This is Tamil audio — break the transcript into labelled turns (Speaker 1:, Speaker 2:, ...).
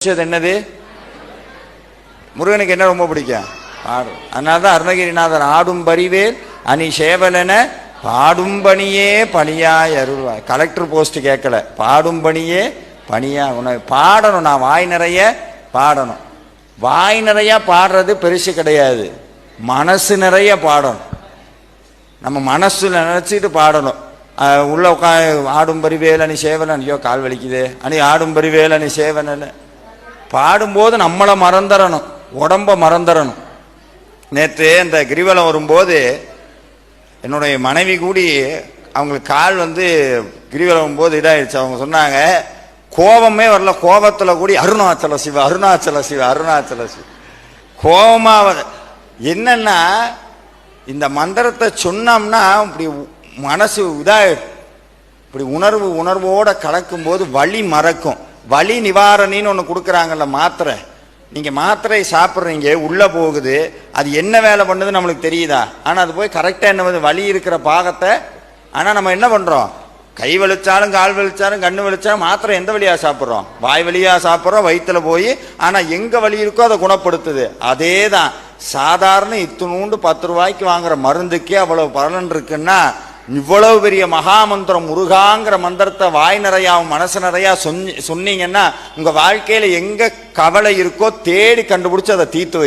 Speaker 1: என்னது? முருகனுக்கு என்ன ரொம்ப பிடிக்கும்? பாடும். அதனால்தான் அருணகிரிநாதர் ஆடும் பரிவேல் அணி சேவலன பாடும் பணியே பணியாய் அருள்வாய். கலெக்டர் போஸ்ட் கேட்கல, பாடும் பணியே பணியா உணவு பாடணும். நான் வாய் நிறைய பாடணும். வாய் நிறைய பாடுறது பெருசு கிடையாது, மனசு நிறைய பாடணும். நம்ம மனசு நினைச்சிட்டு பாடணும். உள்ள உட்கா ஆடும் பரிவேல் அணி சேவலன், ஐயோ கால் வலிக்குது அணி ஆடும் பரிவேல் அணி சேவலன் பாடும்போது நம்மளை மறந்துடணும், உடம்ப மறந்துடணும். நேற்று இந்த கிரிவலம் வரும்போது என்னுடைய மனைவி கூடி அவங்களுக்கு கால் கிரிவலம் போது இதாகிடுச்சு. அவங்க சொன்னாங்க கோபமே வரல, கோபத்தில் கூடி அருணாச்சல சிவ அருணாச்சல சிவ அருணாச்சல சிவ கோபமா. என்னன்னா இந்த மந்திரத்தை சொன்னோம்னா இப்படி மனசு இதாகிடும். இப்படி உணர்வோட கலக்கும் போது வலி மறக்கும். வலி நிவாரணின்னு ஒன்று கொடுக்குறாங்கல்ல மாத்திரை, நீங்கள் மாத்திரை சாப்பிட்றீங்க, உள்ளே போகுது, அது என்ன வேலை பண்ணுது நம்மளுக்கு தெரியுதா? ஆனால் அது போய் கரெக்டாக என்ன வலி இருக்கிற பாகத்தை. ஆனால் நம்ம என்ன பண்ணுறோம்? கை வலிச்சாலும் கால் வலிச்சாலும் கண்ணு வலிச்சாலும் மாத்திரை எந்த வழியாக சாப்பிட்றோம்? வாய் வழியாக சாப்பிட்றோம், வயிற்றுல போய். ஆனால் எங்கே வலி இருக்கோ அதை குணப்படுத்துது. அதே தான் சாதாரண இத்தினூண்டு 10 ரூபாய்க்கு வாங்குற மருந்துக்கே அவ்வளவு பலன் இருக்குன்னா, இவ்வளவு பெரிய மகாமந்திரம் முருகாங்கிற மந்திரத்தை வாய் நிறையாவும் மனசு நிறையா சொன்னீங்கன்னா உங்க வாழ்க்கையில எங்க கவலை இருக்கோ தேடி கண்டுபிடிச்சு அதை தீர்த்து